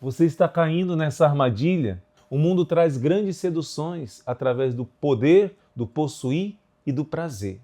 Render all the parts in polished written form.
Você está caindo nessa armadilha? O mundo traz grandes seduções através do poder, do possuir e do prazer.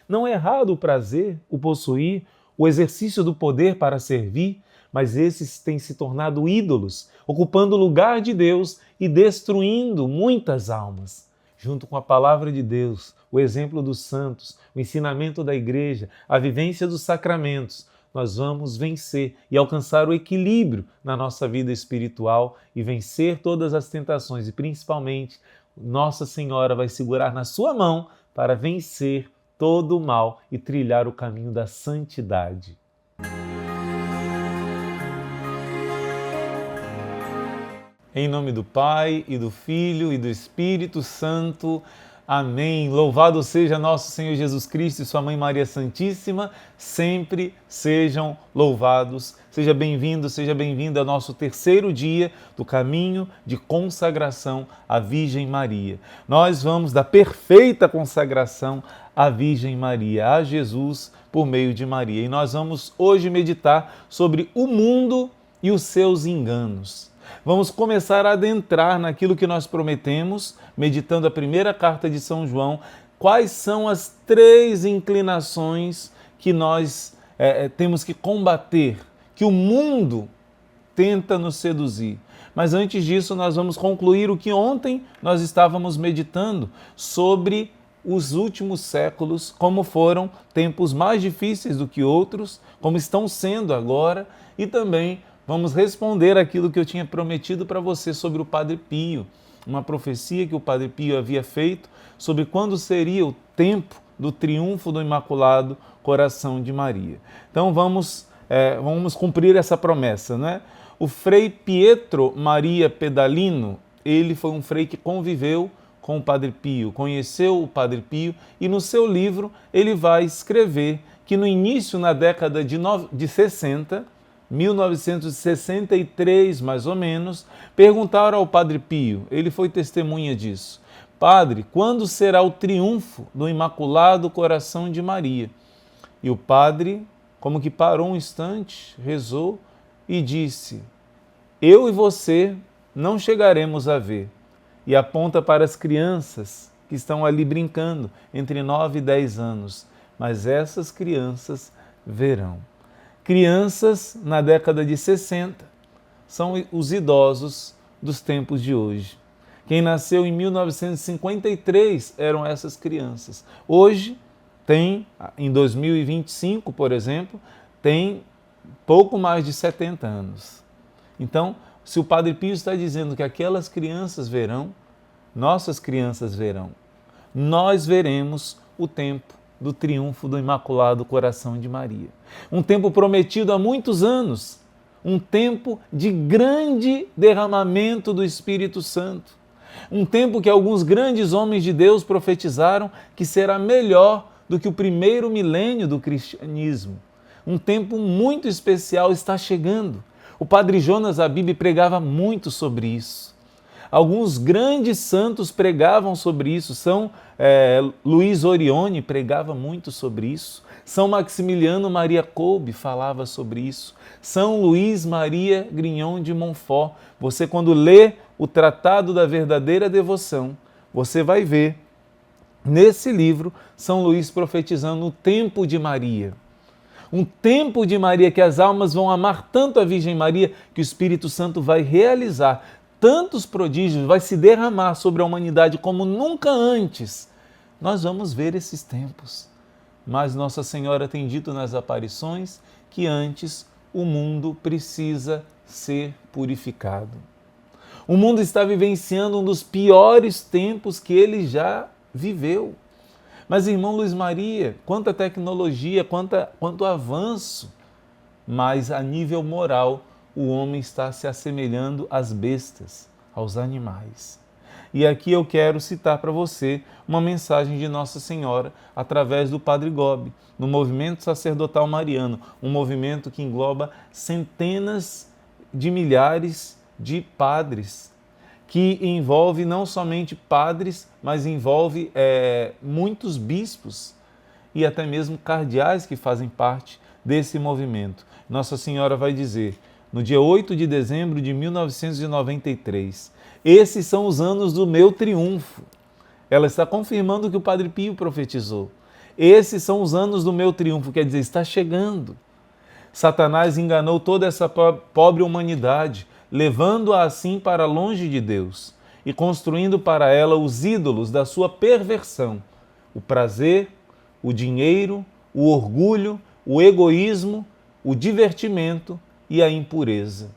Não é errado o prazer, o possuir, o exercício do poder para servir, mas esses têm se tornado ídolos, ocupando o lugar de Deus e destruindo muitas almas. Junto com a palavra de Deus, o exemplo dos santos, o ensinamento da igreja, a vivência dos sacramentos, nós vamos vencer e alcançar o equilíbrio na nossa vida espiritual e vencer todas as tentações. E principalmente, Nossa Senhora vai segurar na sua mão para vencer todo o mal e trilhar o caminho da santidade. Em nome do Pai, e do Filho, e do Espírito Santo. Amém. Louvado seja nosso Senhor Jesus Cristo e sua Mãe Maria Santíssima. Sempre sejam louvados. Seja bem-vindo, seja bem-vinda ao nosso terceiro dia do caminho de consagração à Virgem Maria. Nós vamos da perfeita consagração à Virgem Maria, a Jesus por meio de Maria. E nós vamos hoje meditar sobre o mundo e os seus enganos. Vamos começar a adentrar naquilo que nós prometemos, meditando a primeira carta de São João, quais são as 3 inclinações que nós temos que combater, que o mundo tenta nos seduzir. Mas antes disso, nós vamos concluir o que ontem nós estávamos meditando sobre os últimos séculos, como foram tempos mais difíceis do que outros, como estão sendo agora, e também vamos responder aquilo que eu tinha prometido para você sobre o Padre Pio, uma profecia que o Padre Pio havia feito sobre quando seria o tempo do triunfo do Imaculado Coração de Maria. Então vamos cumprir essa promessa, né? O Frei Pietro Maria Pedalino, ele foi um frei que conviveu com o Padre Pio, conheceu o Padre Pio e no seu livro ele vai escrever que no início, na década de 60, 1963, mais ou menos, perguntaram ao Padre Pio, ele foi testemunha disso: Padre, quando será o triunfo do Imaculado Coração de Maria? E o padre, como que parou um instante, rezou e disse: eu e você não chegaremos a ver. E aponta para as crianças que estão ali brincando, entre 9 e 10 anos. Mas essas crianças verão. Crianças na década de 60 são os idosos dos tempos de hoje. Quem nasceu em 1953 eram essas crianças. Hoje tem, em 2025, por exemplo, tem pouco mais de 70 anos. Então, se o Padre Pio está dizendo que aquelas crianças verão, nossas crianças verão. Nós veremos o tempo do triunfo do Imaculado Coração de Maria. Um tempo prometido há muitos anos, um tempo de grande derramamento do Espírito Santo, um tempo que alguns grandes homens de Deus profetizaram que será melhor do que o primeiro milênio do cristianismo. Um tempo muito especial está chegando. O Padre Jonas Abib pregava muito sobre isso. Alguns grandes santos pregavam sobre isso. São Luiz Orione pregava muito sobre isso. São Maximiliano Maria Kolbe falava sobre isso. São Luís Maria Grignon de Montfort. Você, quando lê o Tratado da Verdadeira Devoção, você vai ver nesse livro São Luís profetizando o tempo de Maria. Um tempo de Maria que as almas vão amar tanto a Virgem Maria que o Espírito Santo vai realizar tantos prodígios, vai se derramar sobre a humanidade como nunca antes. Nós vamos ver esses tempos. Mas Nossa Senhora tem dito nas aparições que antes o mundo precisa ser purificado. O mundo está vivenciando um dos piores tempos que ele já viveu. Mas, irmão Luiz Maria, quanta tecnologia, quanto avanço, mas a nível moral o homem está se assemelhando às bestas, aos animais. E aqui eu quero citar para você uma mensagem de Nossa Senhora através do Padre Gobi, no Movimento Sacerdotal Mariano, um movimento que engloba centenas de milhares de padres, que envolve não somente padres, mas envolve muitos bispos e até mesmo cardeais que fazem parte desse movimento. Nossa Senhora vai dizer: no dia 8 de dezembro de 1993. Esses são os anos do meu triunfo. Ela está confirmando o que o Padre Pio profetizou. Esses são os anos do meu triunfo, quer dizer, está chegando. Satanás enganou toda essa pobre humanidade, levando-a assim para longe de Deus e construindo para ela os ídolos da sua perversão: o prazer, o dinheiro, o orgulho, o egoísmo, o divertimento e a impureza.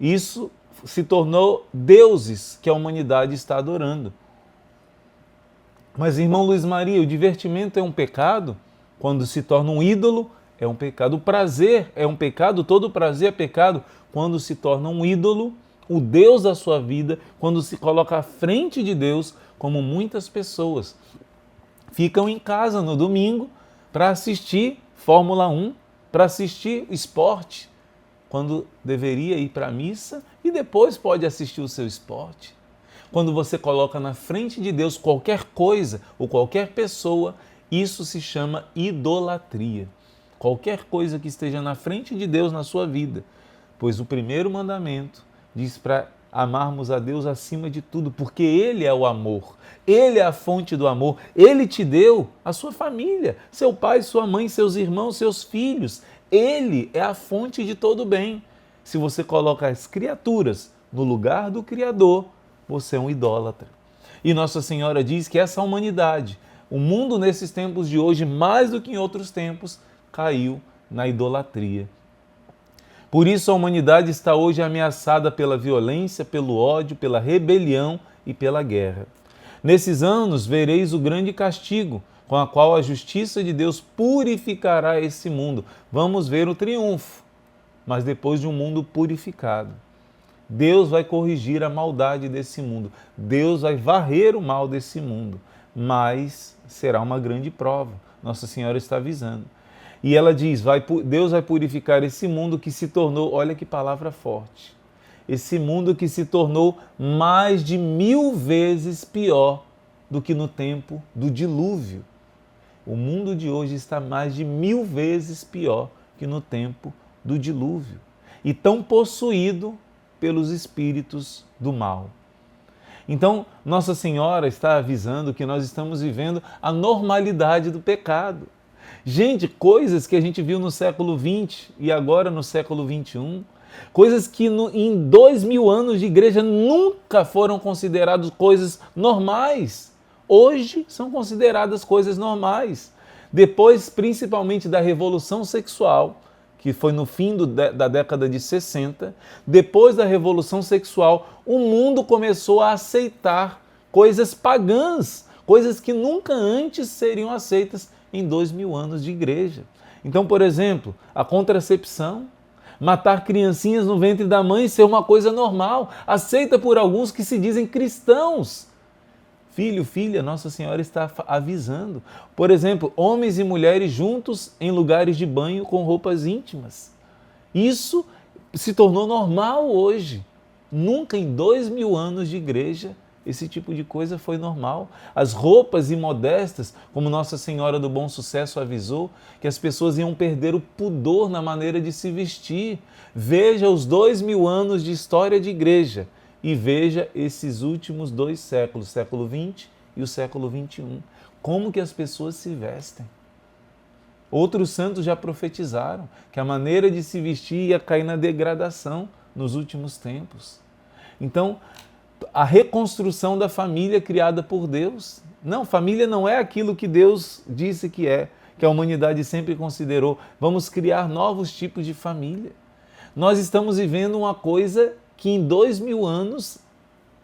Isso se tornou deuses que a humanidade está adorando. Mas, irmão Luiz Maria, o divertimento é um pecado? Quando se torna um ídolo, é um pecado. O prazer é um pecado, todo prazer é pecado. Quando se torna um ídolo, o Deus da sua vida, quando se coloca à frente de Deus, como muitas pessoas ficam em casa no domingo para assistir Fórmula 1, para assistir esporte, quando deveria ir para a missa e depois pode assistir o seu esporte. Quando você coloca na frente de Deus qualquer coisa ou qualquer pessoa, isso se chama idolatria. Qualquer coisa que esteja na frente de Deus na sua vida, pois o primeiro mandamento diz para amarmos a Deus acima de tudo, porque Ele é o amor, Ele é a fonte do amor, Ele te deu a sua família, seu pai, sua mãe, seus irmãos, seus filhos. Ele é a fonte de todo bem. Se você coloca as criaturas no lugar do Criador, você é um idólatra. E Nossa Senhora diz que essa humanidade, o mundo nesses tempos de hoje, mais do que em outros tempos, caiu na idolatria. Por isso a humanidade está hoje ameaçada pela violência, pelo ódio, pela rebelião e pela guerra. Nesses anos vereis o grande castigo, com a qual a justiça de Deus purificará esse mundo. Vamos ver o triunfo, mas depois de um mundo purificado. Deus vai corrigir a maldade desse mundo. Deus vai varrer o mal desse mundo. Mas será uma grande prova. Nossa Senhora está avisando. E ela diz, Deus vai purificar esse mundo que se tornou, olha que palavra forte, esse mundo que se tornou mais de 1000 vezes pior do que no tempo do dilúvio. O mundo de hoje está mais de 1000 vezes pior que no tempo do dilúvio. E tão possuído pelos espíritos do mal. Então, Nossa Senhora está avisando que nós estamos vivendo a normalidade do pecado. Gente, coisas que a gente viu no século XX e agora no século XXI, coisas que em 2000 anos de igreja nunca foram consideradas coisas normais, hoje são consideradas coisas normais. Depois, principalmente da Revolução Sexual, que foi no fim da década de 60, depois da Revolução Sexual, o mundo começou a aceitar coisas pagãs, coisas que nunca antes seriam aceitas em 2000 anos de igreja. Então, por exemplo, a contracepção, matar criancinhas no ventre da mãe ser uma coisa normal, aceita por alguns que se dizem cristãos. Filho, filha, Nossa Senhora está avisando. Por exemplo, homens e mulheres juntos em lugares de banho com roupas íntimas. Isso se tornou normal hoje. Nunca em 2000 anos de igreja esse tipo de coisa foi normal. As roupas imodestas, como Nossa Senhora do Bom Sucesso avisou, que as pessoas iam perder o pudor na maneira de se vestir. Veja os 2000 anos de história de igreja e veja esses últimos 2 séculos, século XX e o século XXI. Como que as pessoas se vestem? Outros santos já profetizaram que a maneira de se vestir ia cair na degradação nos últimos tempos. Então, a reconstrução da família criada por Deus. Não, família não é aquilo que Deus disse que a humanidade sempre considerou. Vamos criar novos tipos de família. Nós estamos vivendo uma coisa que em 2000 anos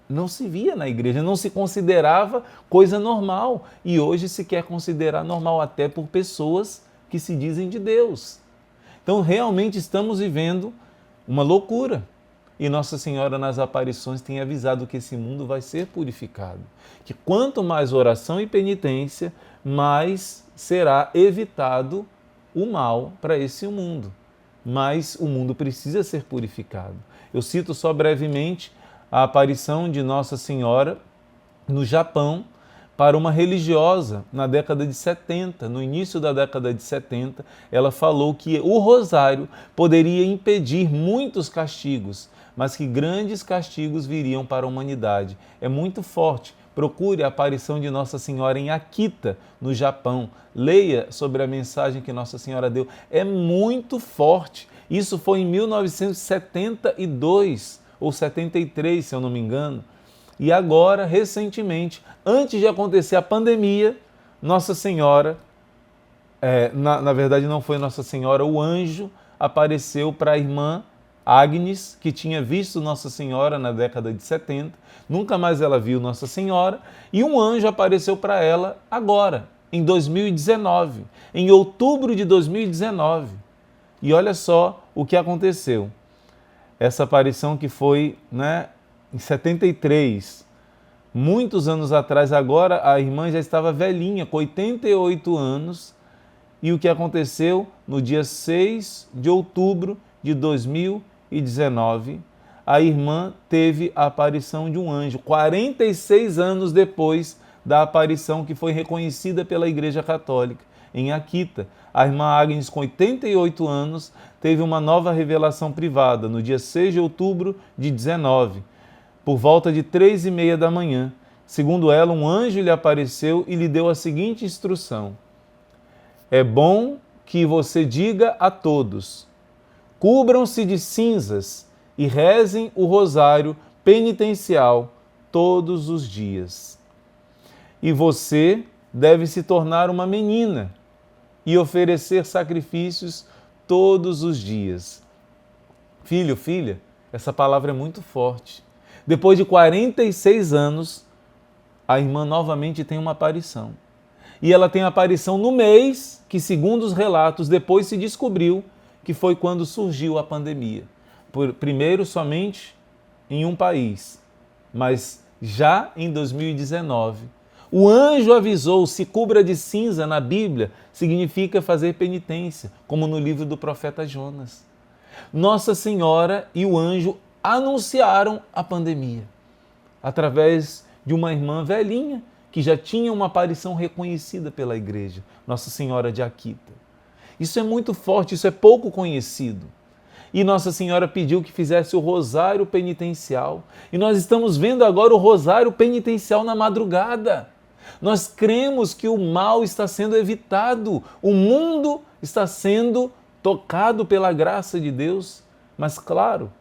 não se via na igreja, não se considerava coisa normal. E hoje se quer considerar normal até por pessoas que se dizem de Deus. Então realmente estamos vivendo uma loucura. E Nossa Senhora nas aparições tem avisado que esse mundo vai ser purificado. Que quanto mais oração e penitência, mais será evitado o mal para esse mundo. Mas o mundo precisa ser purificado. Eu cito só brevemente a aparição de Nossa Senhora no Japão para uma religiosa na década de 70. No início da década de 70, ela falou que o rosário poderia impedir muitos castigos, mas que grandes castigos viriam para a humanidade. É muito forte. Procure a aparição de Nossa Senhora em Akita, no Japão. Leia sobre a mensagem que Nossa Senhora deu. É muito forte. Isso foi em 1972 ou 73, se eu não me engano. E agora, recentemente, antes de acontecer a pandemia, Nossa Senhora, na verdade não foi Nossa Senhora, o anjo apareceu para a irmã Agnes, que tinha visto Nossa Senhora na década de 70, nunca mais ela viu Nossa Senhora, e um anjo apareceu para ela agora, em 2019, em outubro de 2019. E olha só o que aconteceu. Essa aparição que foi, em 73, muitos anos atrás, agora a irmã já estava velhinha, com 88 anos, e o que aconteceu no dia 6 de outubro de 2019, a irmã teve a aparição de um anjo, 46 anos depois da aparição que foi reconhecida pela Igreja Católica, em Akita. A irmã Agnes, com 88 anos, teve uma nova revelação privada no dia 6 de outubro de 19, por volta de 3h30 da manhã. Segundo ela, um anjo lhe apareceu e lhe deu a seguinte instrução: é bom que você diga a todos: cubram-se de cinzas e rezem o rosário penitencial todos os dias. E você deve se tornar uma menina e oferecer sacrifícios todos os dias. Filho, filha, essa palavra é muito forte. Depois de 46 anos, a irmã novamente tem uma aparição. E ela tem a aparição no mês que, segundo os relatos, depois se descobriu que foi quando surgiu a pandemia. Primeiro somente em um país, mas já em 2019. O anjo avisou: se cubra de cinza na Bíblia significa fazer penitência, como no livro do profeta Jonas. Nossa Senhora e o anjo anunciaram a pandemia através de uma irmã velhinha que já tinha uma aparição reconhecida pela igreja, Nossa Senhora de Akita. Isso é muito forte, isso é pouco conhecido. E Nossa Senhora pediu que fizesse o rosário penitencial. E nós estamos vendo agora o rosário penitencial na madrugada. Nós cremos que o mal está sendo evitado, o mundo está sendo tocado pela graça de Deus. Mas claro,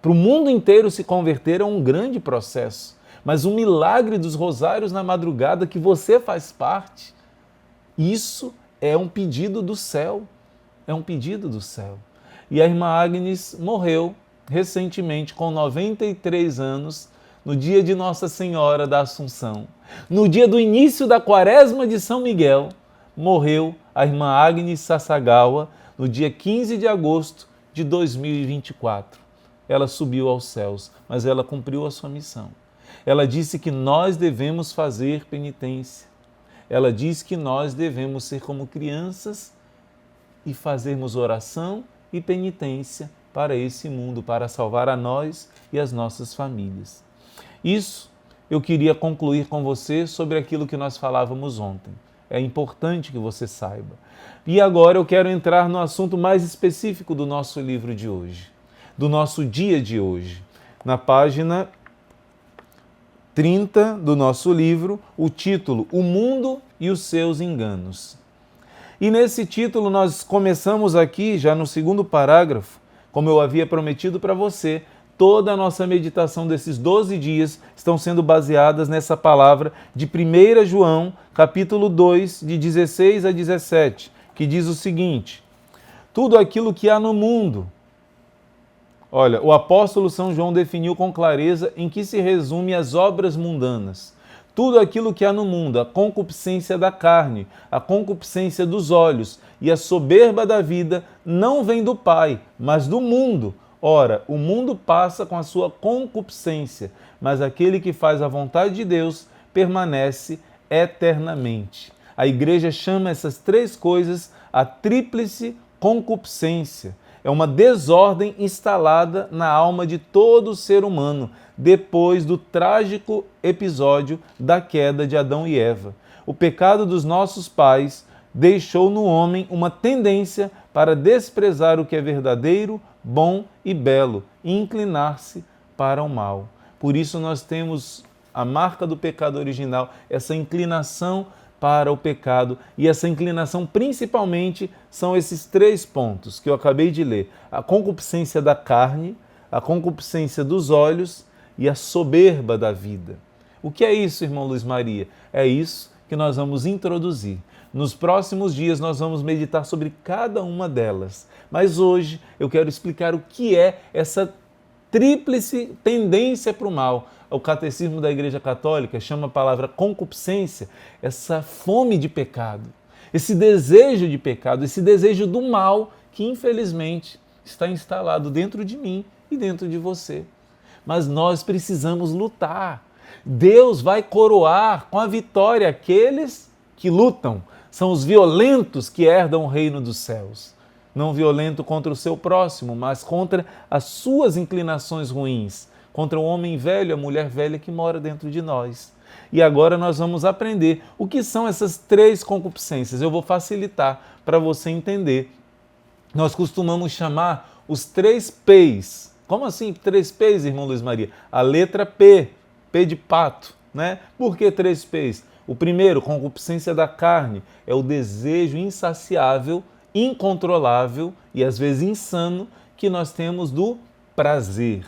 para o mundo inteiro se converter é um grande processo. Mas o milagre dos rosários na madrugada, que você faz parte, isso é um pedido do céu. É um pedido do céu. E a irmã Agnes morreu recentemente, com 93 anos, no dia de Nossa Senhora da Assunção. No dia do início da Quaresma de São Miguel, morreu a irmã Agnes Sasagawa, no dia 15 de agosto de 2024. Ela subiu aos céus, mas ela cumpriu a sua missão. Ela disse que nós devemos fazer penitência. Ela diz que nós devemos ser como crianças e fazermos oração e penitência para esse mundo, para salvar a nós e as nossas famílias. Isso eu queria concluir com você sobre aquilo que nós falávamos ontem. É importante que você saiba. E agora eu quero entrar no assunto mais específico do nosso livro de hoje, do nosso dia de hoje. Na página 30 do nosso livro, o título: O Mundo e os Seus Enganos. E nesse título nós começamos aqui, já no segundo parágrafo, como eu havia prometido para você, toda a nossa meditação desses 12 dias estão sendo baseadas nessa palavra de 1 João, capítulo 2, de 16 a 17, que diz o seguinte: tudo aquilo que há no mundo. Olha, o apóstolo São João definiu com clareza em que se resume as obras mundanas. Tudo aquilo que há no mundo, a concupiscência da carne, a concupiscência dos olhos e a soberba da vida, não vem do Pai, mas do mundo. Ora, o mundo passa com a sua concupiscência, mas aquele que faz a vontade de Deus permanece eternamente. A igreja chama essas três coisas a tríplice concupiscência. é uma desordem instalada na alma de todo ser humano, depois do trágico episódio da queda de Adão e Eva. O pecado dos nossos pais deixou no homem uma tendência para desprezar o que é verdadeiro, bom e belo e inclinar-se para o mal. Por isso nós temos a marca do pecado original, essa inclinação para o pecado, e essa inclinação principalmente são esses 3 pontos que eu acabei de ler: a concupiscência da carne, a concupiscência dos olhos e a soberba da vida. O que é isso, irmão Luiz Maria? É isso que nós vamos introduzir. Nos próximos dias nós vamos meditar sobre cada uma delas. Mas hoje eu quero explicar o que é essa tríplice tendência para o mal. O Catecismo da Igreja Católica chama a palavra concupiscência, essa fome de pecado, esse desejo de pecado, esse desejo do mal que infelizmente está instalado dentro de mim e dentro de você. Mas nós precisamos lutar. Deus vai coroar com a vitória aqueles que lutam. São os violentos que herdam o reino dos céus. Não violento contra o seu próximo, mas contra as suas inclinações ruins, contra o homem velho, a mulher velha que mora dentro de nós. E agora nós vamos aprender o que são essas 3 concupiscências. Eu vou facilitar para você entender. Nós costumamos chamar os 3 P's. Como assim 3 P's, irmão Luiz Maria? A letra P, P de pato, né? Por que 3 P's? O primeiro, concupiscência da carne, é o desejo insaciável, incontrolável e às vezes insano que nós temos do prazer.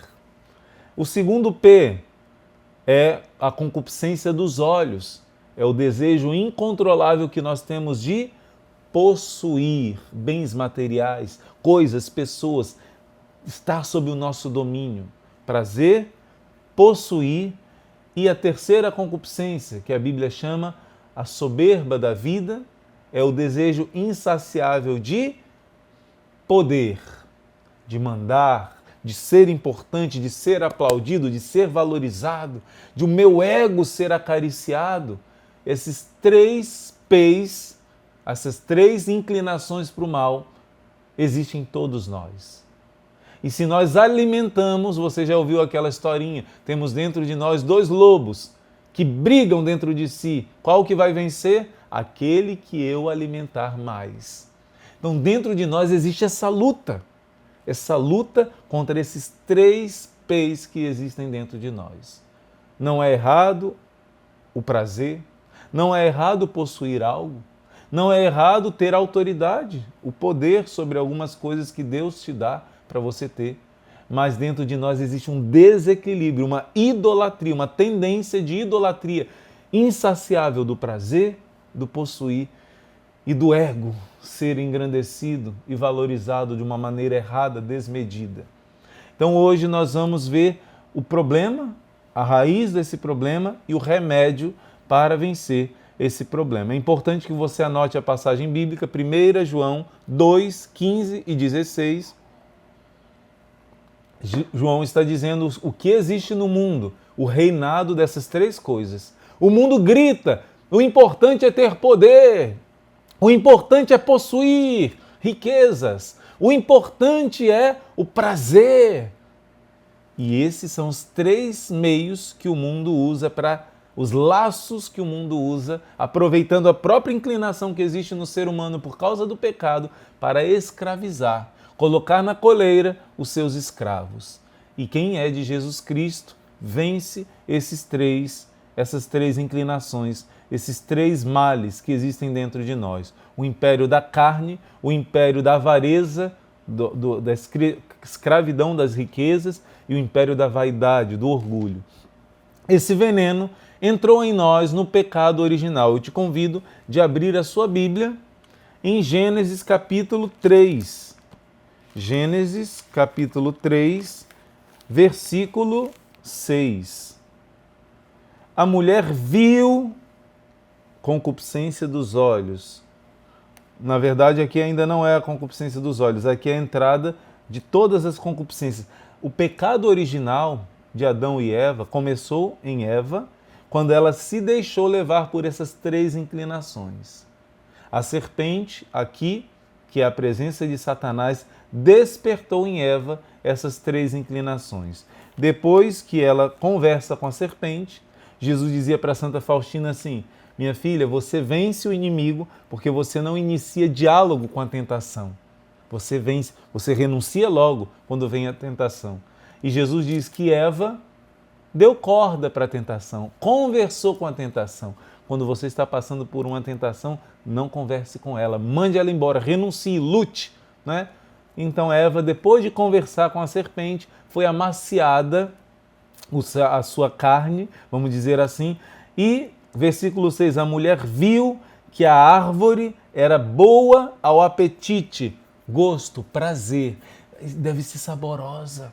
O segundo P é a concupiscência dos olhos, é o desejo incontrolável que nós temos de possuir bens materiais, coisas, pessoas, estar sob o nosso domínio. Prazer, possuir. E a terceira concupiscência, que a Bíblia chama a soberba da vida, é o desejo insaciável de poder, de mandar, de ser importante, de ser aplaudido, de ser valorizado, de o meu ego ser acariciado. Esses 3 P's, essas 3 inclinações para o mal, existem em todos nós. E se nós alimentamos, você já ouviu aquela historinha, temos dentro de nós 2 lobos que brigam dentro de si. Qual que vai vencer? Aquele que eu alimentar mais. Então dentro de nós existe essa luta contra esses 3 P's que existem dentro de nós. Não é errado o prazer, não é errado possuir algo, não é errado ter autoridade, o poder sobre algumas coisas que Deus te dá para você ter, mas dentro de nós existe um desequilíbrio, uma idolatria, uma tendência de idolatria insaciável do prazer, do possuir e do ego ser engrandecido e valorizado de uma maneira errada, desmedida. Então hoje nós vamos ver o problema, a raiz desse problema e o remédio para vencer esse problema. É importante que você anote a passagem bíblica, 1 João 2, 15 e 16. João está dizendo o que existe no mundo, o reinado dessas 3 coisas. O mundo grita, o importante é ter poder, o importante é possuir riquezas, o importante é o prazer. E esses são os 3 meios que o mundo usa os laços que o mundo usa, aproveitando a própria inclinação que existe no ser humano por causa do pecado, para escravizar, colocar na coleira os seus escravos. E quem é de Jesus Cristo vence essas três inclinações, esses 3 males que existem dentro de nós. O império da carne, o império da avareza, da escravidão das riquezas e o império da vaidade, do orgulho. Esse veneno entrou em nós no pecado original. Eu te convido de abrir a sua Bíblia em Gênesis capítulo 3. Gênesis capítulo 3, versículo 6. A mulher viu concupiscência dos olhos. Na verdade, aqui ainda não é a concupiscência dos olhos, aqui é a entrada de todas as concupiscências. O pecado original de Adão e Eva começou em Eva, quando ela se deixou levar por essas 3 inclinações. A serpente, aqui, que é a presença de Satanás, despertou em Eva essas três inclinações. Depois que ela conversa com a serpente, Jesus dizia para Santa Faustina assim: minha filha, você vence o inimigo porque você não inicia diálogo com a tentação. Você vence, você renuncia logo quando vem a tentação. E Jesus diz que Eva deu corda para a tentação, conversou com a tentação. Quando você está passando por uma tentação, não converse com ela, mande ela embora, renuncie, lute, né? Então Eva, depois de conversar com a serpente, foi amaciada a sua carne, vamos dizer assim, e, versículo 6, a mulher viu que a árvore era boa ao apetite, gosto, prazer, deve ser saborosa.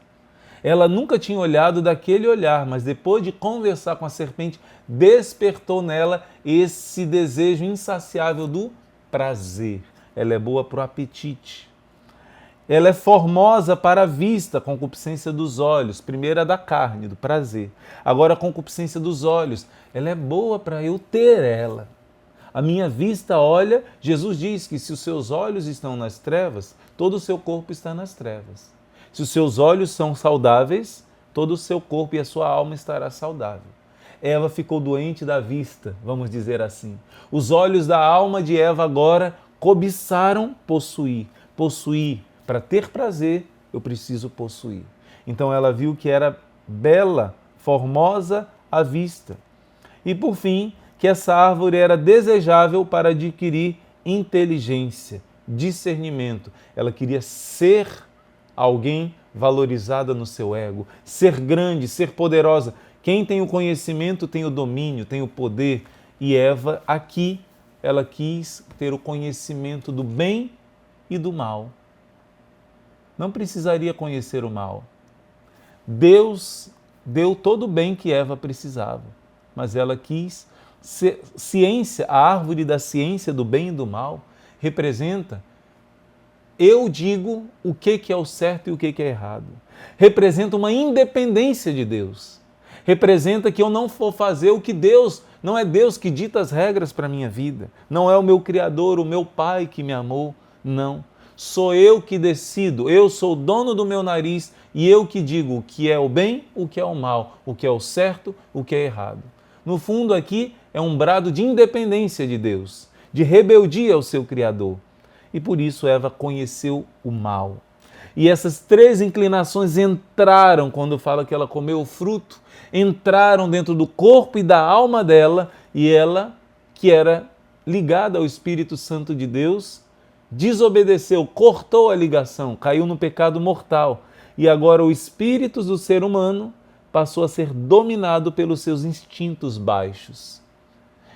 Ela nunca tinha olhado daquele olhar, mas depois de conversar com a serpente, despertou nela esse desejo insaciável do prazer. Ela é boa para o apetite. Ela é formosa para a vista, concupiscência dos olhos. Primeiro a da carne, do prazer. Agora a concupiscência dos olhos. Ela é boa para eu ter ela. A minha vista olha, Jesus diz que se os seus olhos estão nas trevas, todo o seu corpo está nas trevas. Se os seus olhos são saudáveis, todo o seu corpo e a sua alma estará saudável. Eva ficou doente da vista, vamos dizer assim. Os olhos da alma de Eva agora cobiçaram possuir. Possuir, para ter prazer, eu preciso possuir. Então ela viu que era bela, formosa à vista. E por fim, que essa árvore era desejável para adquirir inteligência, discernimento. Ela queria ser alguém valorizada no seu ego, ser grande, ser poderosa. Quem tem o conhecimento tem o domínio, tem o poder. E Eva, aqui, ela quis ter o conhecimento do bem e do mal. Não precisaria conhecer o mal. Deus deu todo o bem que Eva precisava, mas ela quis ser ciência. A árvore da ciência do bem e do mal representa: eu digo o que é o certo e o que é errado. Representa uma independência de Deus. Representa que eu não vou fazer o que Deus, não é Deus que dita as regras para a minha vida. Não é o meu Criador, o meu Pai que me amou. Não. Sou eu que decido. Eu sou o dono do meu nariz e eu que digo o que é o bem, o que é o mal, o que é o certo, o que é errado. No fundo, aqui é um brado de independência de Deus, de rebeldia ao seu Criador. E por isso Eva conheceu o mal. E essas três inclinações entraram, quando fala que ela comeu o fruto, entraram dentro do corpo e da alma dela, e ela, que era ligada ao Espírito Santo de Deus, desobedeceu, cortou a ligação, caiu no pecado mortal. E agora o espírito do ser humano passou a ser dominado pelos seus instintos baixos.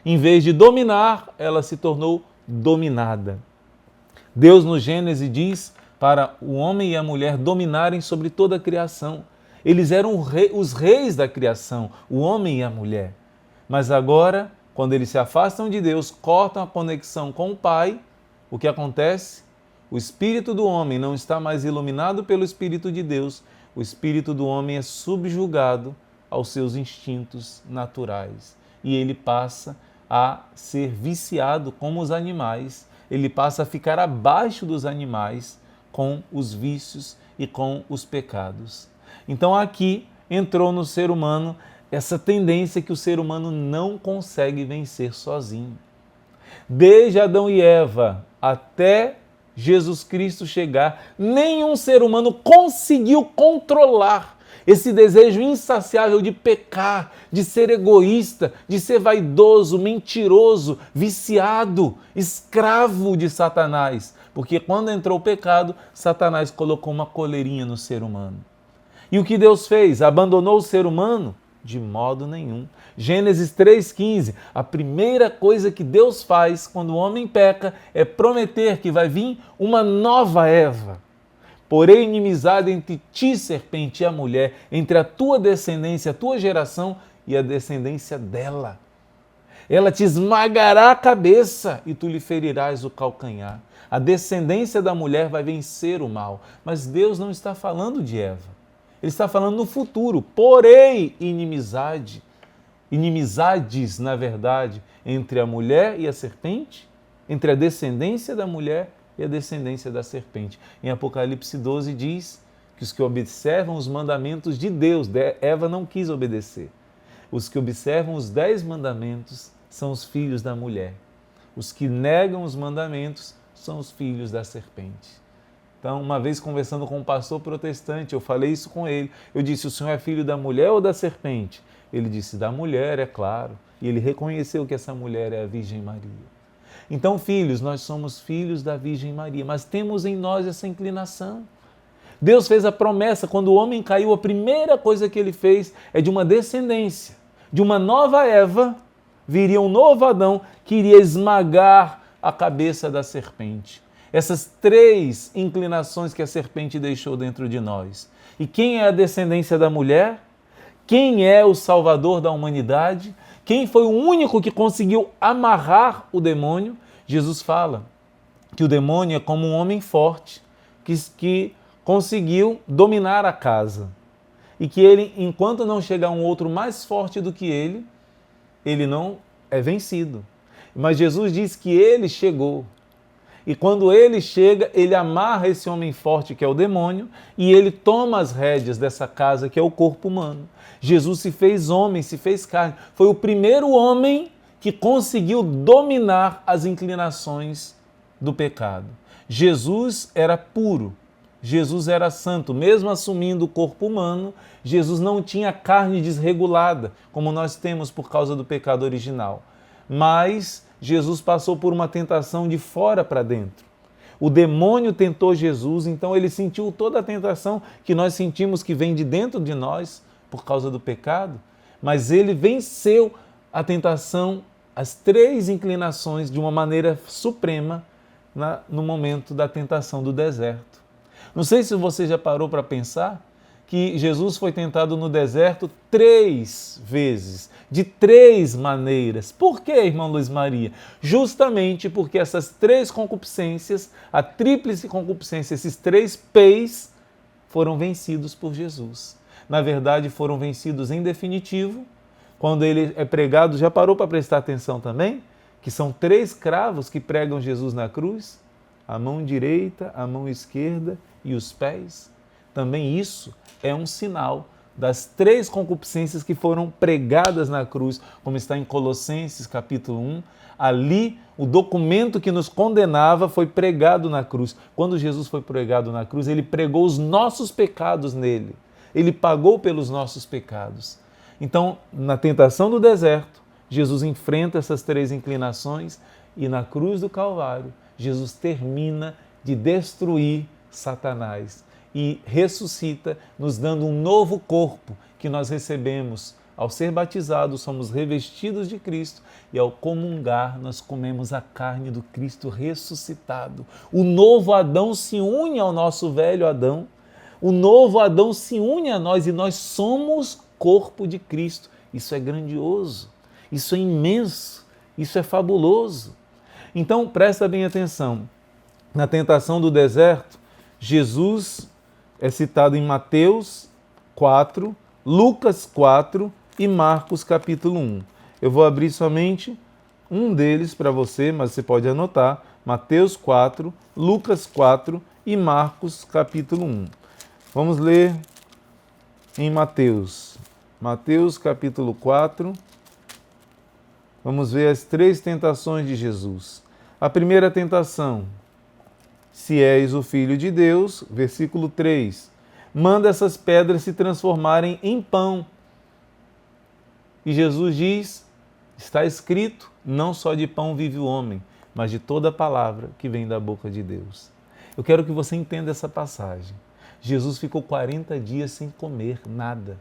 Em vez de dominar, ela se tornou dominada. Deus no Gênesis diz para o homem e a mulher dominarem sobre toda a criação. Eles eram os reis da criação, o homem e a mulher. Mas agora, quando eles se afastam de Deus, cortam a conexão com o Pai, o que acontece? O espírito do homem não está mais iluminado pelo Espírito de Deus. O espírito do homem é subjugado aos seus instintos naturais. E ele passa a ser viciado como os animais. Ele passa a ficar abaixo dos animais com os vícios e com os pecados. Então aqui entrou no ser humano essa tendência que o ser humano não consegue vencer sozinho. Desde Adão e Eva até Jesus Cristo chegar, nenhum ser humano conseguiu controlar esse desejo insaciável de pecar, de ser egoísta, de ser vaidoso, mentiroso, viciado, escravo de Satanás. Porque quando entrou o pecado, Satanás colocou uma coleirinha no ser humano. E o que Deus fez? Abandonou o ser humano? De modo nenhum. Gênesis 3,15, a primeira coisa que Deus faz quando o homem peca é prometer que vai vir uma nova Eva. Porém, inimizade entre ti, serpente, e a mulher, entre a tua descendência, a tua geração e a descendência dela. Ela te esmagará a cabeça e tu lhe ferirás o calcanhar. A descendência da mulher vai vencer o mal. Mas Deus não está falando de Eva. Ele está falando no futuro. Porém, inimizades, na verdade, entre a mulher e a serpente, entre a descendência da mulher e a descendência da serpente. Em Apocalipse 12 diz que os que observam os mandamentos de Deus, Eva não quis obedecer. Os que observam os 10 mandamentos são os filhos da mulher. Os que negam os mandamentos são os filhos da serpente. Então, uma vez conversando com um pastor protestante, eu falei isso com ele. Eu disse, o senhor é filho da mulher ou da serpente? Ele disse, da mulher, é claro. E ele reconheceu que essa mulher é a Virgem Maria. Então, filhos, nós somos filhos da Virgem Maria, mas temos em nós essa inclinação. Deus fez a promessa, quando o homem caiu, a primeira coisa que ele fez é de uma descendência, de uma nova Eva, viria um novo Adão que iria esmagar a cabeça da serpente. Essas 3 inclinações que a serpente deixou dentro de nós. E quem é a descendência da mulher? Quem é o Salvador da humanidade? Quem foi o único que conseguiu amarrar o demônio? Jesus fala que o demônio é como um homem forte que conseguiu dominar a casa. E que ele, enquanto não chegar um outro mais forte do que ele não é vencido. Mas Jesus diz que ele chegou. E quando ele chega, ele amarra esse homem forte que é o demônio e ele toma as rédeas dessa casa que é o corpo humano. Jesus se fez homem, se fez carne. Foi o primeiro homem que conseguiu dominar as inclinações do pecado. Jesus era puro, Jesus era santo. Mesmo assumindo o corpo humano, Jesus não tinha carne desregulada, como nós temos por causa do pecado original. Mas Jesus passou por uma tentação de fora para dentro. O demônio tentou Jesus, então ele sentiu toda a tentação que nós sentimos que vem de dentro de nós por causa do pecado, mas ele venceu a tentação, as 3 inclinações de uma maneira suprema no momento da tentação do deserto. Não sei se você já parou para pensar que Jesus foi tentado no deserto 3 vezes, de 3 maneiras. Por que, irmão Luiz Maria? Justamente porque essas 3 concupiscências, a tríplice concupiscência, esses 3 P's, foram vencidos por Jesus. Na verdade, foram vencidos em definitivo. Quando ele é pregado, já parou para prestar atenção também? Que são 3 cravos que pregam Jesus na cruz, a mão direita, a mão esquerda e os pés. Também isso é um sinal das 3 concupiscências que foram pregadas na cruz, como está em Colossenses capítulo 1. Ali, o documento que nos condenava foi pregado na cruz. Quando Jesus foi pregado na cruz, ele pregou os nossos pecados nele. Ele pagou pelos nossos pecados. Então, na tentação do deserto, Jesus enfrenta essas 3 inclinações e na cruz do Calvário, Jesus termina de destruir Satanás e ressuscita, nos dando um novo corpo que nós recebemos. Ao ser batizados, somos revestidos de Cristo e ao comungar, nós comemos a carne do Cristo ressuscitado. O novo Adão se une ao nosso velho Adão. O novo Adão se une a nós e nós somos corpo de Cristo. Isso é grandioso, isso é imenso, isso é fabuloso. Então, presta bem atenção. Na tentação do deserto, Jesus é citado em Mateus 4, Lucas 4 e Marcos capítulo 1. Eu vou abrir somente um deles para você, mas você pode anotar. Mateus 4, Lucas 4 e Marcos capítulo 1. Vamos ler em Mateus. Mateus capítulo 4. Vamos ver as 3 tentações de Jesus. A primeira tentação: se és o Filho de Deus, versículo 3, manda essas pedras se transformarem em pão. E Jesus diz, está escrito, não só de pão vive o homem, mas de toda palavra que vem da boca de Deus. Eu quero que você entenda essa passagem. Jesus ficou 40 dias sem comer nada.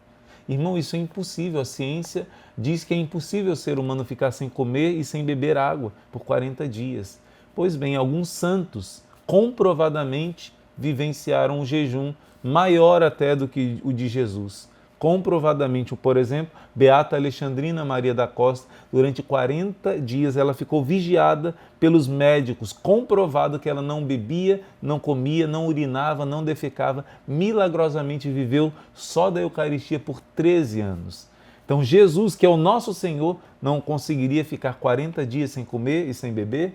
Irmão, isso é impossível. A ciência diz que é impossível o ser humano ficar sem comer e sem beber água por 40 dias. Pois bem, alguns santos comprovadamente vivenciaram um jejum maior até do que o de Jesus. Comprovadamente, por exemplo, Beata Alexandrina Maria da Costa, durante 40 dias ela ficou vigiada pelos médicos, comprovado que ela não bebia, não comia, não urinava, não defecava, milagrosamente viveu só da Eucaristia por 13 anos. Então Jesus, que é o nosso Senhor, não conseguiria ficar 40 dias sem comer e sem beber?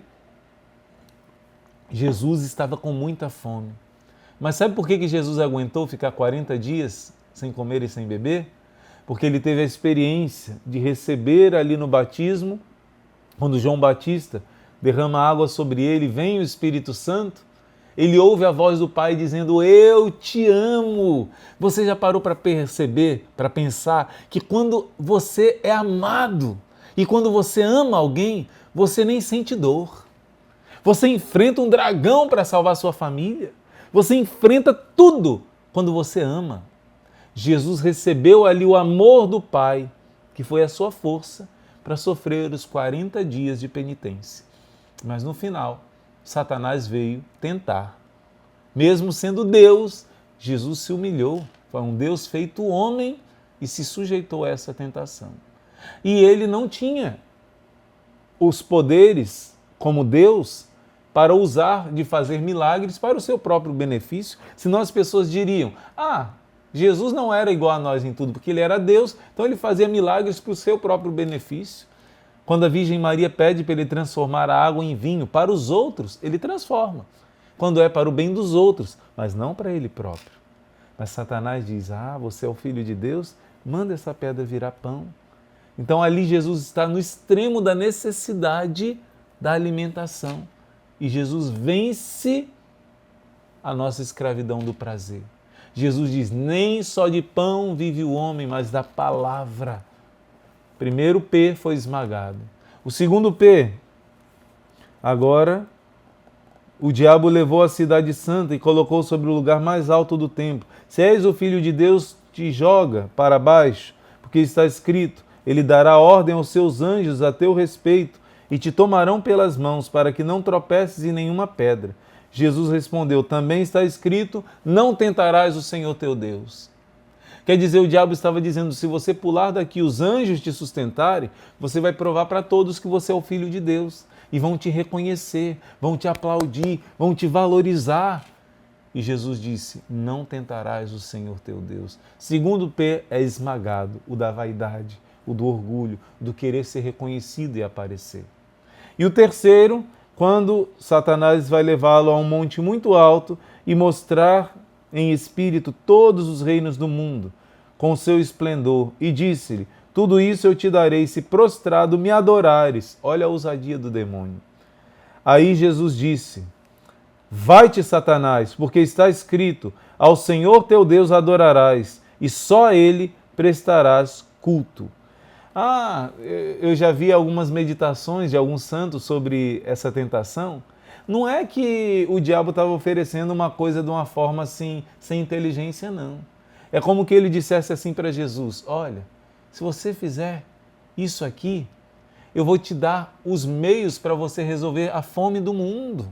Jesus estava com muita fome. Mas sabe por que Jesus aguentou ficar 40 dias sem comer e sem beber? Porque ele teve a experiência de receber ali no batismo, quando João Batista derrama água sobre ele, vem o Espírito Santo, ele ouve a voz do Pai dizendo: eu te amo. Você já parou para perceber, para pensar que quando você é amado e quando você ama alguém, você nem sente dor. Você enfrenta um dragão para salvar sua família. Você enfrenta tudo quando você ama. Jesus recebeu ali o amor do Pai, que foi a sua força para sofrer os 40 dias de penitência. Mas no final, Satanás veio tentar. Mesmo sendo Deus, Jesus se humilhou. Foi um Deus feito homem e se sujeitou a essa tentação. E ele não tinha os poderes como Deus para usar de fazer milagres para o seu próprio benefício, senão as pessoas diriam: Jesus não era igual a nós em tudo, porque ele era Deus, então ele fazia milagres para o seu próprio benefício. Quando a Virgem Maria pede para ele transformar a água em vinho para os outros, ele transforma. Quando é para o bem dos outros, mas não para ele próprio. Mas Satanás diz: você é o Filho de Deus, manda essa pedra virar pão. Então ali Jesus está no extremo da necessidade da alimentação. E Jesus vence a nossa escravidão do prazer. Jesus diz: nem só de pão vive o homem, mas da palavra. Primeiro P foi esmagado. O segundo P, agora o diabo levou a cidade santa e colocou sobre o lugar mais alto do templo. Se és o Filho de Deus, te joga para baixo, porque está escrito: ele dará ordem aos seus anjos a teu respeito, e te tomarão pelas mãos, para que não tropeces em nenhuma pedra. Jesus respondeu: também está escrito: não tentarás o Senhor teu Deus. Quer dizer, o diabo estava dizendo: se você pular daqui, os anjos te sustentarem, você vai provar para todos que você é o Filho de Deus. E vão te reconhecer, vão te aplaudir, vão te valorizar. E Jesus disse: não tentarás o Senhor teu Deus. Segundo P é esmagado, o da vaidade, o do orgulho, do querer ser reconhecido e aparecer. E o terceiro, quando Satanás vai levá-lo a um monte muito alto e mostrar em espírito todos os reinos do mundo, com seu esplendor, e disse-lhe: tudo isso eu te darei se prostrado me adorares. Olha a ousadia do demônio. Aí Jesus disse: vai-te, Satanás, porque está escrito: ao Senhor teu Deus adorarás, e só a Ele prestarás culto. Eu já vi algumas meditações de alguns santos sobre essa tentação. Não é que o diabo estava oferecendo uma coisa de uma forma assim, sem inteligência, não. É como que ele dissesse assim para Jesus: olha, se você fizer isso aqui, eu vou te dar os meios para você resolver a fome do mundo.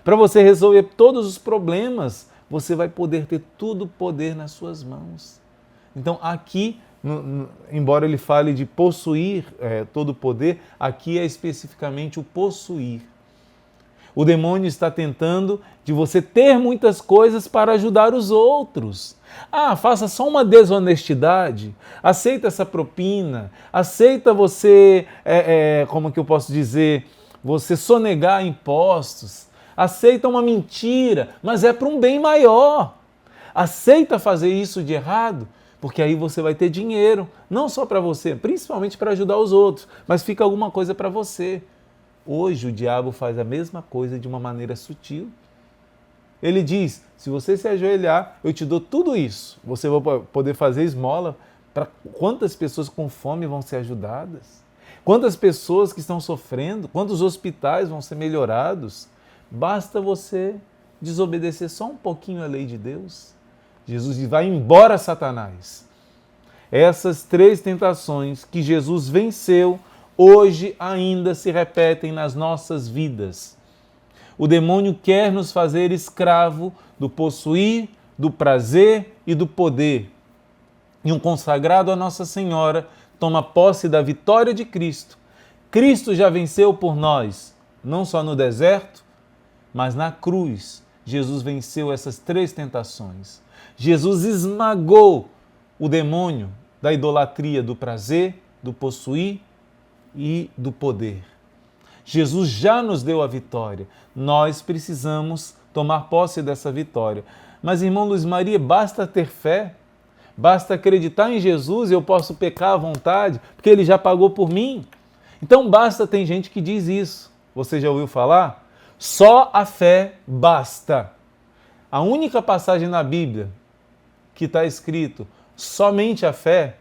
Para você resolver todos os problemas, você vai poder ter todo o poder nas suas mãos. Então aqui, embora ele fale de possuir todo o poder, aqui é especificamente o possuir. O demônio está tentando de você ter muitas coisas para ajudar os outros. Faça só uma desonestidade, aceita essa propina, aceita você, como que eu posso dizer, você sonegar impostos, aceita uma mentira, mas é para um bem maior. Aceita fazer isso de errado, porque aí você vai ter dinheiro, não só para você, principalmente para ajudar os outros, mas fica alguma coisa para você. Hoje o diabo faz a mesma coisa de uma maneira sutil. Ele diz: se você se ajoelhar, eu te dou tudo isso. Você vai poder fazer esmola para quantas pessoas com fome vão ser ajudadas? Quantas pessoas que estão sofrendo? Quantos hospitais vão ser melhorados? Basta você desobedecer só um pouquinho à lei de Deus. Jesus diz: vai embora, Satanás. Essas três tentações que Jesus venceu, hoje ainda se repetem nas nossas vidas. O demônio quer nos fazer escravo do possuir, do prazer e do poder. E um consagrado a Nossa Senhora toma posse da vitória de Cristo. Cristo já venceu por nós, não só no deserto, mas na cruz. Jesus venceu essas três tentações. Jesus esmagou o demônio da idolatria, do prazer, do possuir e do poder. Jesus já nos deu a vitória. Nós precisamos tomar posse dessa vitória. Mas, irmão Luiz Maria, basta ter fé? Basta acreditar em Jesus e eu posso pecar à vontade, porque Ele já pagou por mim? Então basta, tem gente que diz isso. Você já ouviu falar? Só a fé basta. A única passagem na Bíblia que está escrito somente a fé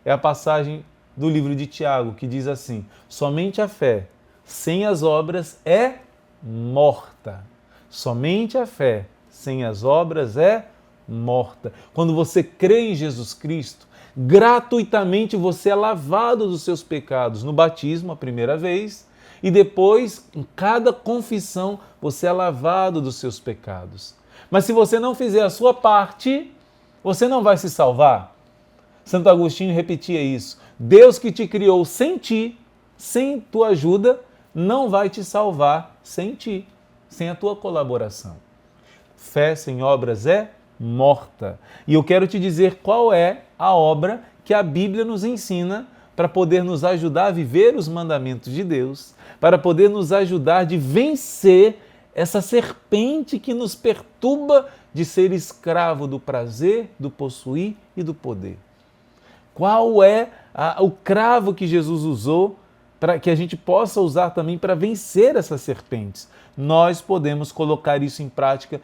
é a passagem do livro de Tiago, que diz assim: somente a fé sem as obras é morta. Somente a fé sem as obras é morta. Quando você crê em Jesus Cristo, gratuitamente você é lavado dos seus pecados no batismo, a primeira vez, e depois, em cada confissão, você é lavado dos seus pecados. Mas se você não fizer a sua parte, você não vai se salvar. Santo Agostinho repetia isso. Deus que te criou sem ti, sem tua ajuda, não vai te salvar sem ti, sem a tua colaboração. Fé sem obras é morta. E eu quero te dizer qual é a obra que a Bíblia nos ensina para poder nos ajudar a viver os mandamentos de Deus, para poder nos ajudar de vencer essa serpente que nos perturba de ser escravo do prazer, do possuir e do poder. Qual é o cravo que Jesus usou para que a gente possa usar também para vencer essas serpentes? Nós podemos colocar isso em prática,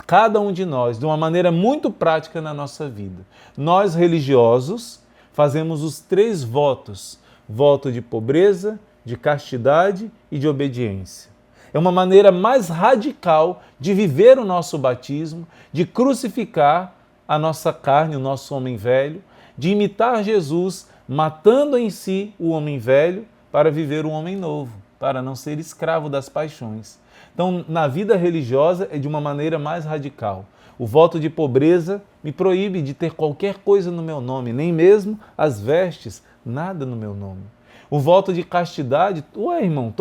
cada um de nós, de uma maneira muito prática na nossa vida. Nós, religiosos, fazemos os 3 votos: voto de pobreza, de castidade e de obediência. É uma maneira mais radical de viver o nosso batismo, de crucificar a nossa carne, o nosso homem velho, de imitar Jesus, matando em si o homem velho para viver um homem novo, para não ser escravo das paixões. Então, na vida religiosa é de uma maneira mais radical. O voto de pobreza me proíbe de ter qualquer coisa no meu nome, nem mesmo as vestes, nada no meu nome. O voto de castidade, irmão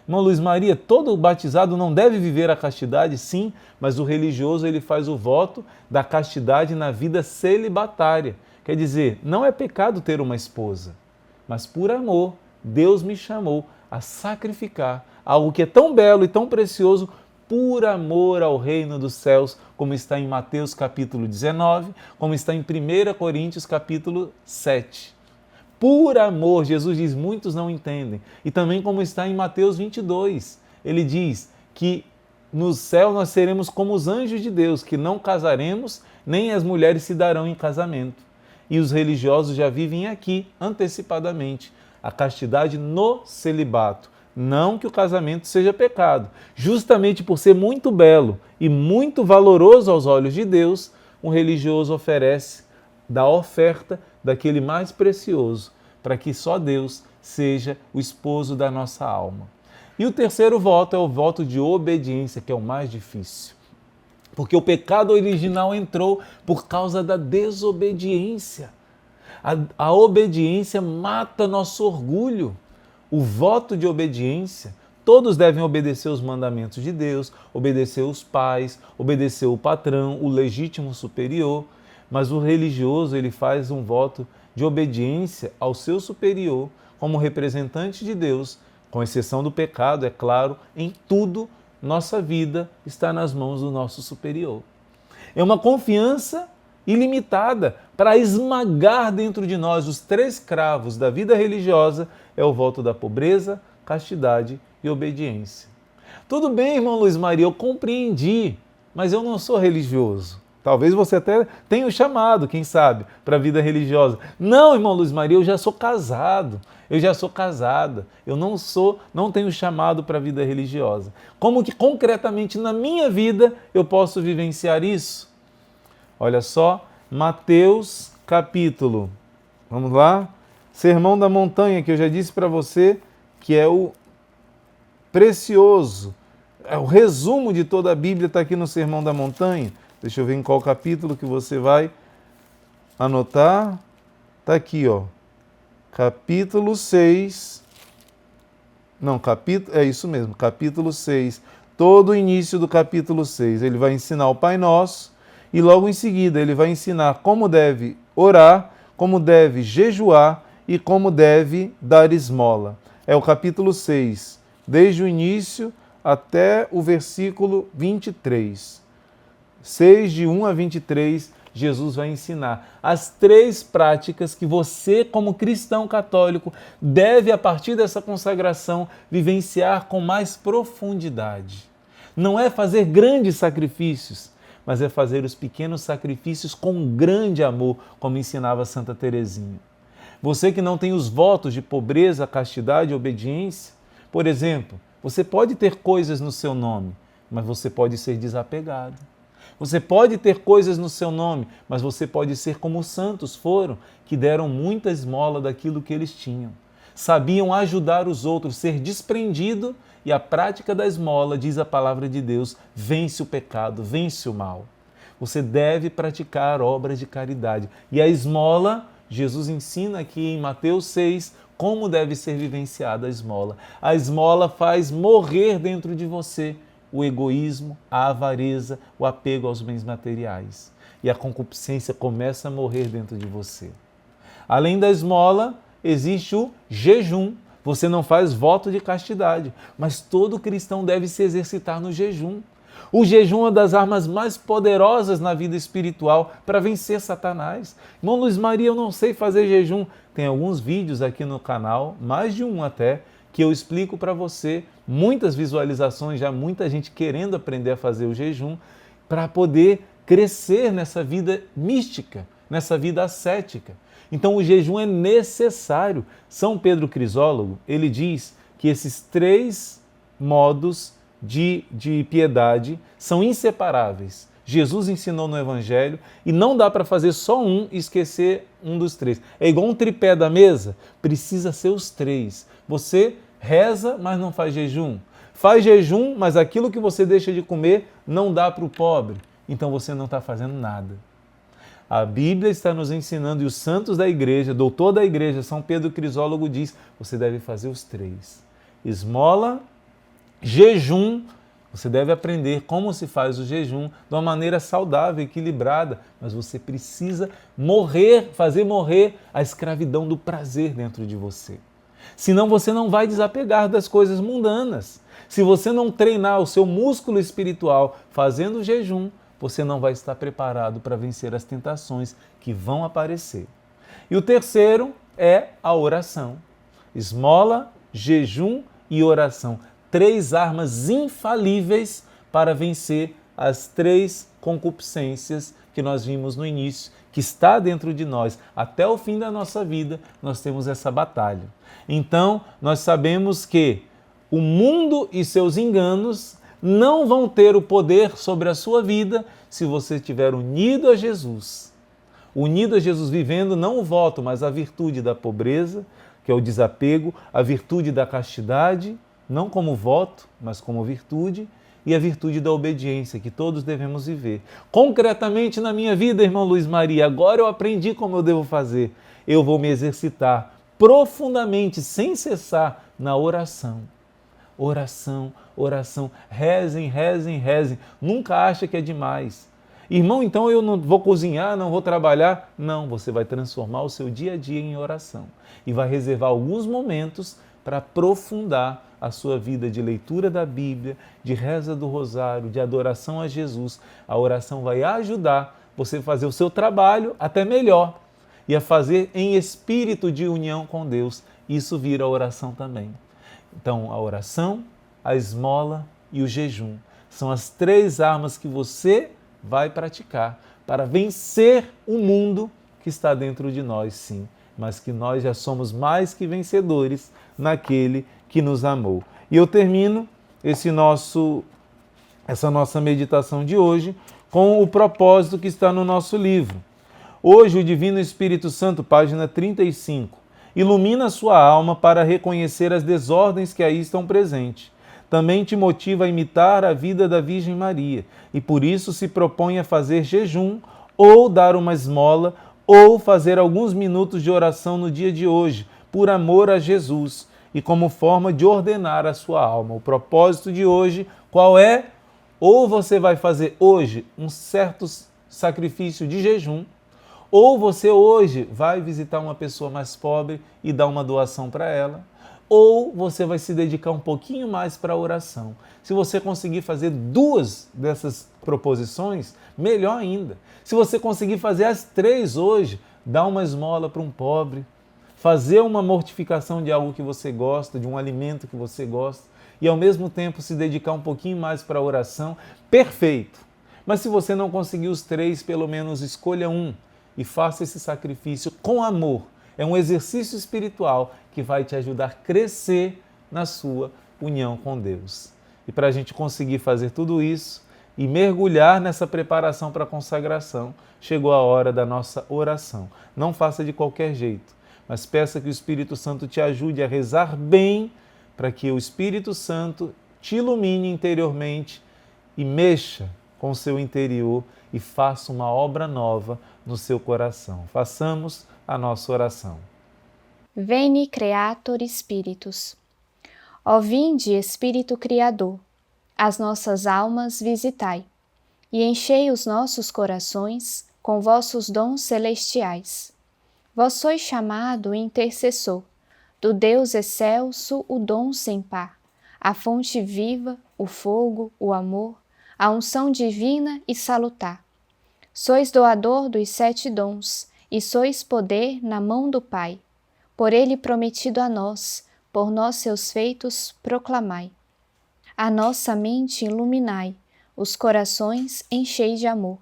Luiz Maria, todo batizado não deve viver a castidade, sim, mas o religioso ele faz o voto da castidade na vida celibatária. Quer dizer, não é pecado ter uma esposa, mas por amor, Deus me chamou a sacrificar algo que é tão belo e tão precioso por amor ao reino dos céus, como está em Mateus capítulo 19, como está em 1 Coríntios capítulo 7. Por amor, Jesus diz, muitos não entendem. E também como está em Mateus 22, ele diz que no céu nós seremos como os anjos de Deus, que não casaremos, nem as mulheres se darão em casamento. E os religiosos já vivem aqui, antecipadamente, a castidade no celibato. Não que o casamento seja pecado. Justamente por ser muito belo e muito valoroso aos olhos de Deus, um religioso oferece da oferta daquele mais precioso, para que só Deus seja o esposo da nossa alma. E o terceiro voto é o voto de obediência, que é o mais difícil. Porque o pecado original entrou por causa da desobediência. A obediência mata nosso orgulho. O voto de obediência, todos devem obedecer os mandamentos de Deus, obedecer os pais, obedecer o patrão, o legítimo superior, mas o religioso ele faz um voto de obediência ao seu superior como representante de Deus, com exceção do pecado, é claro, em tudo nossa vida está nas mãos do nosso superior. É uma confiança ilimitada para esmagar dentro de nós os 3 cravos da vida religiosa, é o voto da pobreza, castidade e obediência. Tudo bem, irmão Luiz Maria, eu compreendi, mas eu não sou religioso. Talvez você até tenha o chamado, quem sabe, para a vida religiosa. Não, irmão Luiz Maria, eu já sou casado, eu já sou casada, eu não tenho chamado para a vida religiosa. Como que concretamente na minha vida eu posso vivenciar isso? Olha só, Mateus capítulo, vamos lá, Sermão da Montanha, que eu já disse para você que é o precioso, é o resumo de toda a Bíblia, está aqui no Sermão da Montanha. Deixa eu ver em qual capítulo que você vai anotar. Está aqui, ó. Capítulo 6. Não, é isso mesmo, capítulo 6. Todo o início do capítulo 6. Ele vai ensinar o Pai Nosso e logo em seguida ele vai ensinar como deve orar, como deve jejuar e como deve dar esmola. é o capítulo 6, desde o início até o versículo 23. 6, de 1 a 23, Jesus vai ensinar as 3 práticas que você, como cristão católico, deve, a partir dessa consagração, vivenciar com mais profundidade. Não é fazer grandes sacrifícios, mas é fazer os pequenos sacrifícios com grande amor, como ensinava Santa Teresinha. Você que não tem os votos de pobreza, castidade e obediência, por exemplo, você pode ter coisas no seu nome, mas você pode ser desapegado. Você pode ter coisas no seu nome, mas você pode ser como os santos foram, que deram muita esmola daquilo que eles tinham. Sabiam ajudar os outros, ser desprendido, e a prática da esmola, diz a palavra de Deus, vence o pecado, vence o mal. Você deve praticar obras de caridade. E a esmola, Jesus ensina aqui em Mateus 6, como deve ser vivenciada a esmola. A esmola faz morrer dentro de você o egoísmo, a avareza, o apego aos bens materiais. E a concupiscência começa a morrer dentro de você. Além da esmola, existe o jejum. Você não faz voto de castidade, mas todo cristão deve se exercitar no jejum. O jejum é uma das armas mais poderosas na vida espiritual para vencer Satanás. Irmão Luiz Maria, eu não sei fazer jejum. Tem alguns vídeos aqui no canal, mais de um até, que eu explico para você, muitas visualizações, já muita gente querendo aprender a fazer o jejum, para poder crescer nessa vida mística, nessa vida ascética. Então o jejum é necessário. São Pedro Crisólogo, ele diz que esses 3 modos de piedade são inseparáveis. Jesus ensinou no Evangelho e não dá para fazer só um e esquecer um dos 3. É igual um tripé da mesa, precisa ser os 3. Você reza, mas não faz jejum. Faz jejum, mas aquilo que você deixa de comer não dá para o pobre. Então você não está fazendo nada. A Bíblia está nos ensinando, e os santos da igreja, doutor da igreja, São Pedro Crisólogo diz, você deve fazer os 3. Esmola, jejum, você deve aprender como se faz o jejum de uma maneira saudável, equilibrada, mas você precisa morrer, fazer morrer a escravidão do prazer dentro de você. Senão você não vai desapegar das coisas mundanas. Se você não treinar o seu músculo espiritual fazendo jejum, você não vai estar preparado para vencer as tentações que vão aparecer. E o terceiro é a oração. Esmola, jejum e oração. 3 armas infalíveis para vencer as 3 concupiscências que nós vimos no início, que está dentro de nós. Até o fim da nossa vida, nós temos essa batalha. Então, nós sabemos que o mundo e seus enganos não vão ter o poder sobre a sua vida se você estiver unido a Jesus. Unido a Jesus, vivendo não o voto, mas a virtude da pobreza, que é o desapego, a virtude da castidade, não como voto, mas como virtude, e a virtude da obediência, que todos devemos viver. Concretamente na minha vida, irmão Luiz Maria, agora eu aprendi como eu devo fazer. Eu vou me exercitar profundamente, sem cessar, na oração. Oração, oração. Rezem, rezem, rezem. Nunca acha que é demais. Irmão, então eu não vou cozinhar, não vou trabalhar. Não, você vai transformar o seu dia a dia em oração. E vai reservar alguns momentos para aprofundar a sua vida de leitura da Bíblia, de reza do rosário, de adoração a Jesus. A oração vai ajudar você a fazer o seu trabalho até melhor e a fazer em espírito de união com Deus. Isso vira a oração também. Então, a oração, a esmola e o jejum são as 3 armas que você vai praticar para vencer o mundo que está dentro de nós, sim, mas que nós já somos mais que vencedores naquele que nos amou. E eu termino essa nossa meditação de hoje com o propósito que está no nosso livro. Hoje, o Divino Espírito Santo, página 35, ilumina a sua alma para reconhecer as desordens que aí estão presentes. Também te motiva a imitar a vida da Virgem Maria e por isso se propõe a fazer jejum ou dar uma esmola ou fazer alguns minutos de oração no dia de hoje, por amor a Jesus e como forma de ordenar a sua alma. O propósito de hoje, qual é? Ou você vai fazer hoje um certo sacrifício de jejum, ou você hoje vai visitar uma pessoa mais pobre e dar uma doação para ela, ou você vai se dedicar um pouquinho mais para a oração. Se você conseguir fazer 2 dessas proposições, melhor ainda. Se você conseguir fazer as 3 hoje, dá uma esmola para um pobre, fazer uma mortificação de algo que você gosta, de um alimento que você gosta, e ao mesmo tempo se dedicar um pouquinho mais para a oração, perfeito. Mas se você não conseguir os 3, pelo menos escolha um e faça esse sacrifício com amor. É um exercício espiritual que vai te ajudar a crescer na sua união com Deus. E para a gente conseguir fazer tudo isso e mergulhar nessa preparação para a consagração, chegou a hora da nossa oração. Não faça de qualquer jeito, mas peça que o Espírito Santo te ajude a rezar bem, para que o Espírito Santo te ilumine interiormente e mexa com o seu interior e faça uma obra nova no seu coração. Façamos a nossa oração. Veni Creator Spiritus. Ó vinde, Espírito Criador, as nossas almas visitai, e enchei os nossos corações com vossos dons celestiais. Vós sois chamado intercessor, do Deus excelso o dom sem par, a fonte viva, o fogo, o amor, a unção divina e salutar. Sois doador dos 7 dons, e sois poder na mão do Pai. Por ele prometido a nós, por nós seus feitos proclamai. A nossa mente iluminai, os corações enchei de amor.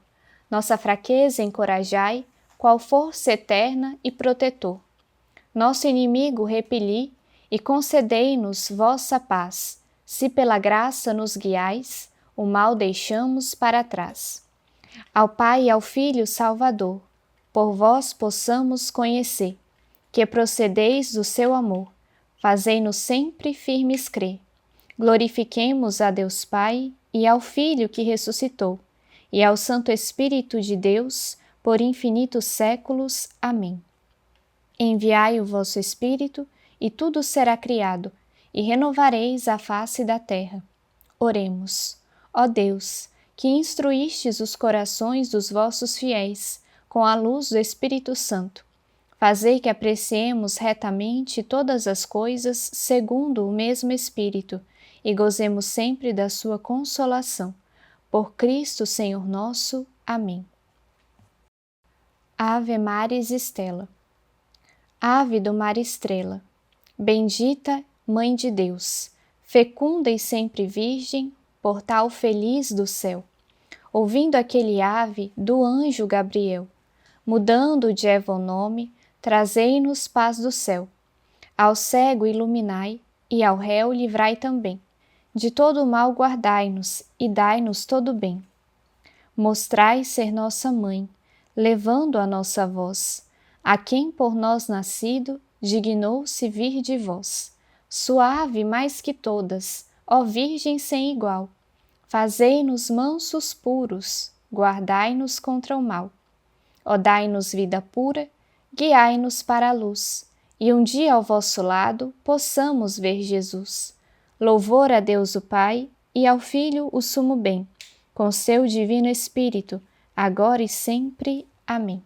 Nossa fraqueza encorajai, qual força eterna e protetor. Nosso inimigo repeli, e concedei-nos vossa paz. Se pela graça nos guiais, o mal deixamos para trás. Ao Pai e ao Filho Salvador, por vós possamos conhecer, que procedeis do seu amor, fazei-nos sempre firmes crer. Glorifiquemos a Deus Pai e ao Filho que ressuscitou, e ao Santo Espírito de Deus, por infinitos séculos. Amém. Enviai o vosso Espírito, e tudo será criado, e renovareis a face da terra. Oremos. Ó Deus, que instruístes os corações dos vossos fiéis, com a luz do Espírito Santo, fazei que apreciemos retamente todas as coisas segundo o mesmo Espírito, e gozemos sempre da sua consolação. Por Cristo Senhor nosso. Amém. Ave Maris Stella. Ave do mar estrela, bendita Mãe de Deus, fecunda e sempre virgem, portal feliz do céu. Ouvindo aquele ave do anjo Gabriel, mudando de Eva o nome, trazei-nos paz do céu. Ao cego iluminai, e ao réu livrai também. De todo o mal guardai-nos, e dai-nos todo o bem. Mostrai ser nossa mãe, levando a nossa voz, a quem por nós nascido, dignou-se vir de vós. Suave mais que todas, ó Virgem sem igual, fazei-nos mansos puros, guardai-nos contra o mal. Ó dai-nos vida pura, guiai-nos para a luz, e um dia ao vosso lado possamos ver Jesus. Louvor a Deus o Pai, e ao Filho o sumo bem, com seu divino Espírito, agora e sempre. Amém.